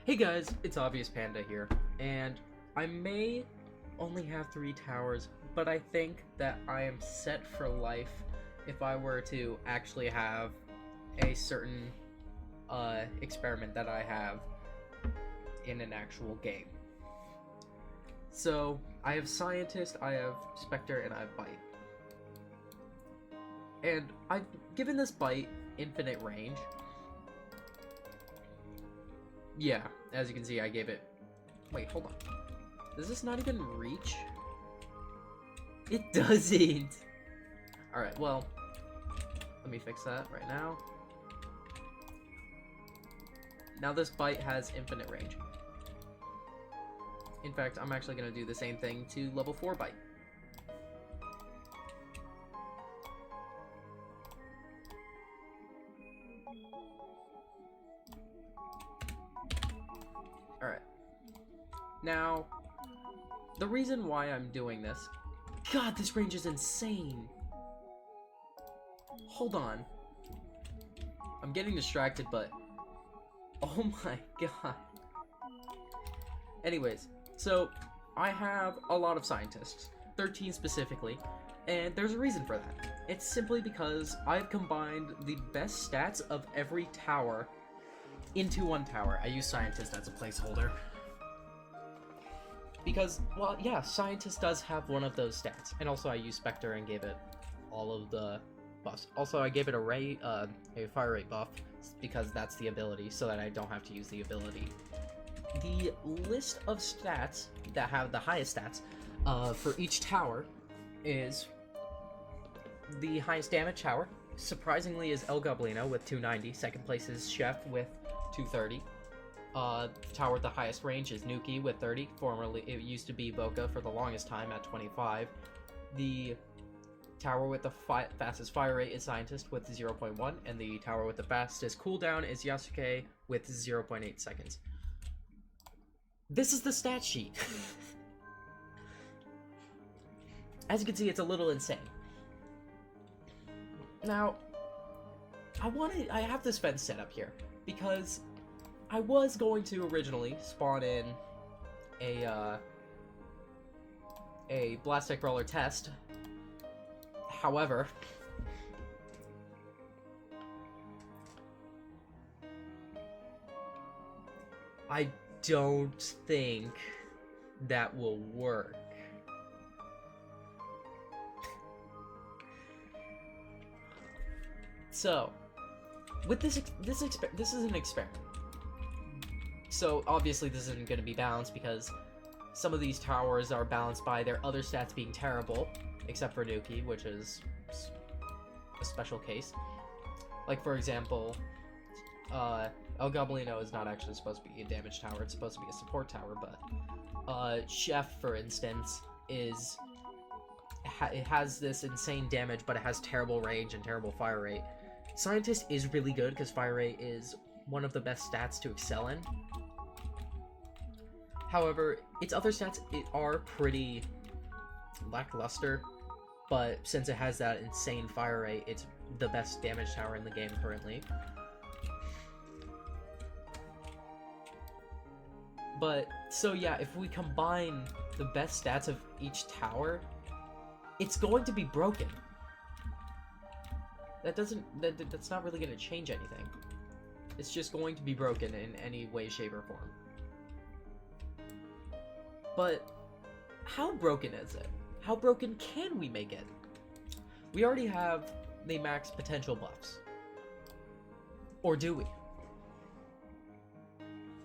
Hey guys, it's Obvious Panda here, and I may only have 3 towers, but I think that I am set for life if I were to actually have a certain experiment that I have in an actual game. So, I have Scientist, I have Spectre, and I have Bite. And I've given this Bite infinite range. Yeah, as you can see, I gave it... Wait, hold on. Does this not even reach? It doesn't! Alright, well, let me fix that right now. Now this Bite has infinite range. In fact, I'm actually going to do the same thing to level 4 Bite. Alright. Now, the reason why I'm doing this... God, this range is insane! Hold on. I'm getting distracted, but... Oh my god. Anyways, so I have a lot of scientists, 13 specifically, and there's a reason for that. It's simply because I've combined the best stats of every tower into one tower. I use scientist as a placeholder. Because, well, yeah, scientist does have one of those stats. And also I used Spectre and gave it all of the buffs. Also, I gave it a fire rate buff, because that's the ability, so that I don't have to use the ability. The list of stats that have the highest stats for each tower is the highest damage tower, surprisingly, is El Goblino with 290. Second place is Chef with 230. Tower with the highest range is Nuki with 30. Formerly, it used to be Boca for the longest time at 25. The tower with the fastest fire rate is Scientist with 0.1, and the tower with the fastest cooldown is Yasuke with 0.8 seconds. This is the stat sheet. As you can see, it's a little insane. Now, I have this fence set up here because I was going to originally spawn in a Blastic Roller test. However, I don't think that will work. So, with this is an experiment. So obviously this isn't going to be balanced because some of these towers are balanced by their other stats being terrible, except for Nuki, which is a special case. Like, for example, El Goblino is not actually supposed to be a damage tower, it's supposed to be a support tower, but Chef, for instance, it has this insane damage, but it has terrible range and terrible fire rate. Scientist is really good because fire rate is one of the best stats to excel in. However, its other stats are pretty lackluster, but since it has that insane fire rate, it's the best damage tower in the game currently. But, so yeah, if we combine the best stats of each tower, it's going to be broken. That's not really going to change anything. It's just going to be broken in any way, shape, or form. But how broken is it? How broken can we make it? We already have the max potential buffs. Or do we?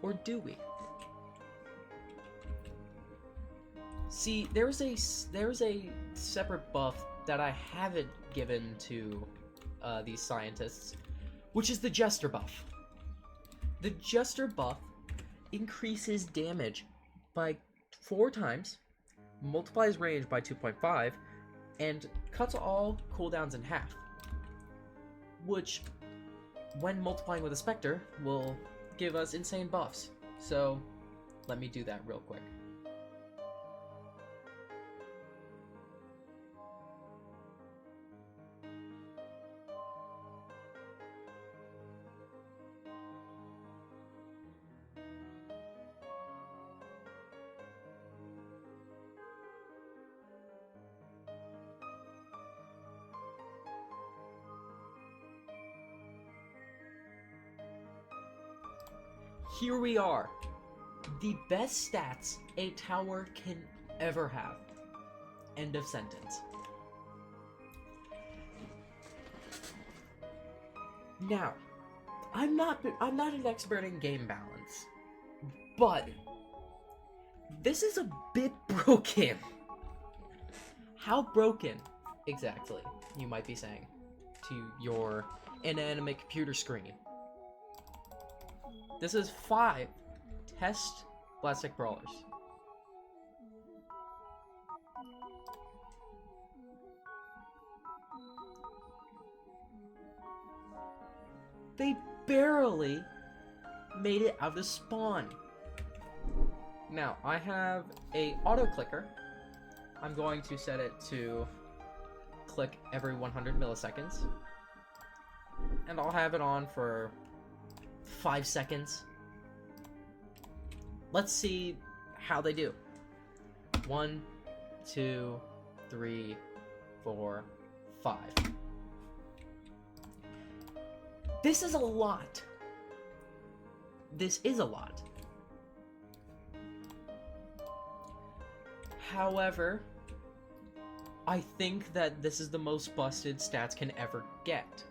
Or do we? See, there's a separate buff that I haven't given to these scientists, which is the Jester buff. The Jester buff increases damage by 4 times, multiplies range by 2.5, and cuts all cooldowns in half. Which, when multiplying with a Spectre, will give us insane buffs. So, let me do that real quick. here we are. The best stats a tower can ever have. End of sentence. Now, I'm not an expert in game balance, but this is a bit broken. How broken, exactly, you might be saying, to your inanimate computer screen. This is 5 test Plastic Brawlers. They barely made it out of spawn. Now, I have a auto clicker. I'm going to set it to click every 100 milliseconds. And I'll have it on for 5 seconds. Let's see how they do. 1, 2, 3, 4, 5. This is a lot. This is a lot. However, I think that this is the most busted stats can ever get.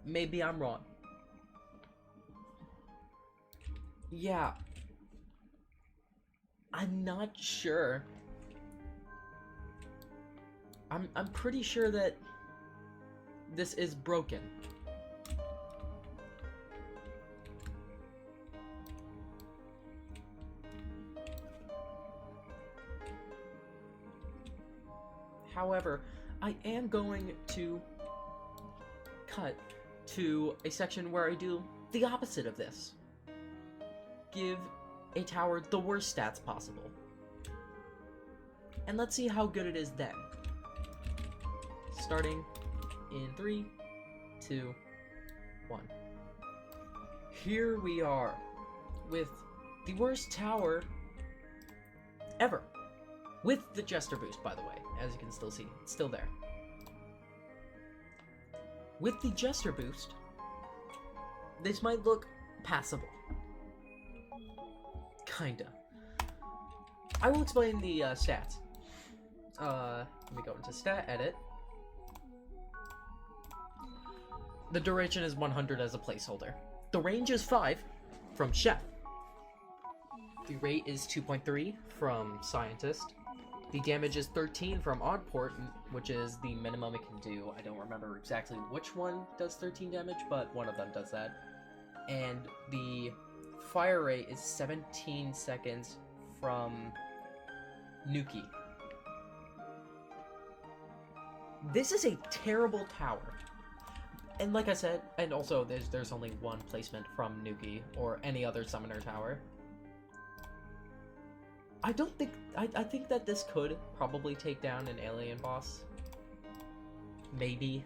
Maybe I'm wrong. Yeah. I'm not sure. I'm pretty sure that this is broken. However, I am going to cut to a section where I do the opposite of this. Give a tower the worst stats possible. And let's see how good it is then. Starting in 3, 2, 1. Here we are with the worst tower ever. With the Jester boost, by the way, as you can still see. It's still there. With the Jester boost, this might look passable. Kinda. I will explain the stats. Let me go into stat edit. The duration is 100 as a placeholder. The range is 5 from Chef. The rate is 2.3 from Scientist. The damage is 13 from Oddport, which is the minimum it can do. I don't remember exactly which one does 13 damage, but one of them does that. And the fire rate is 17 seconds from Nuki. This is a terrible tower. And like I said, and also there's only one placement from Nuki or any other summoner tower. I think that this could probably take down an alien boss. Maybe.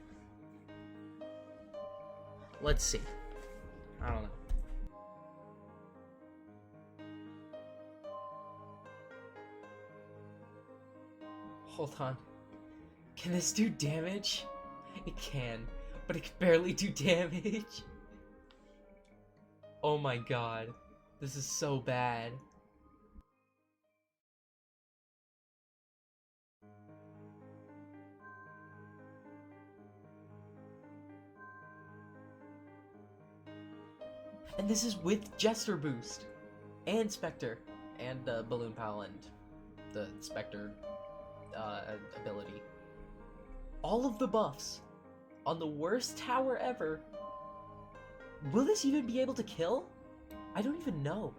Let's see. I don't know. Hold on. Can this do damage? It can, but it can barely do damage. Oh my god. This is so bad. And this is with Jester boost, and Spectre, and Balloon Pal, and the Spectre ability. All of the buffs on the worst tower ever. Will this even be able to kill? I don't even know.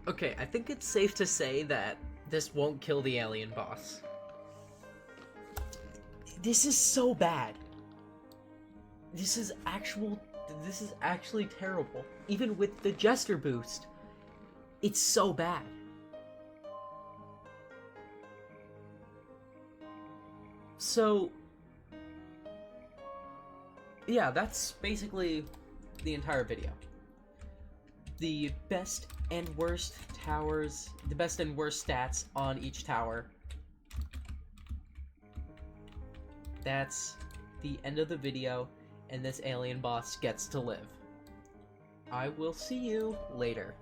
Okay, I think it's safe to say that this won't kill the alien boss. This is so bad. This is actually terrible. Even with the Jester boost, it's so bad. So, yeah, that's basically the entire video. The best and worst towers, the best and worst stats on each tower. That's the end of the video, and this alien boss gets to live. I will see you later.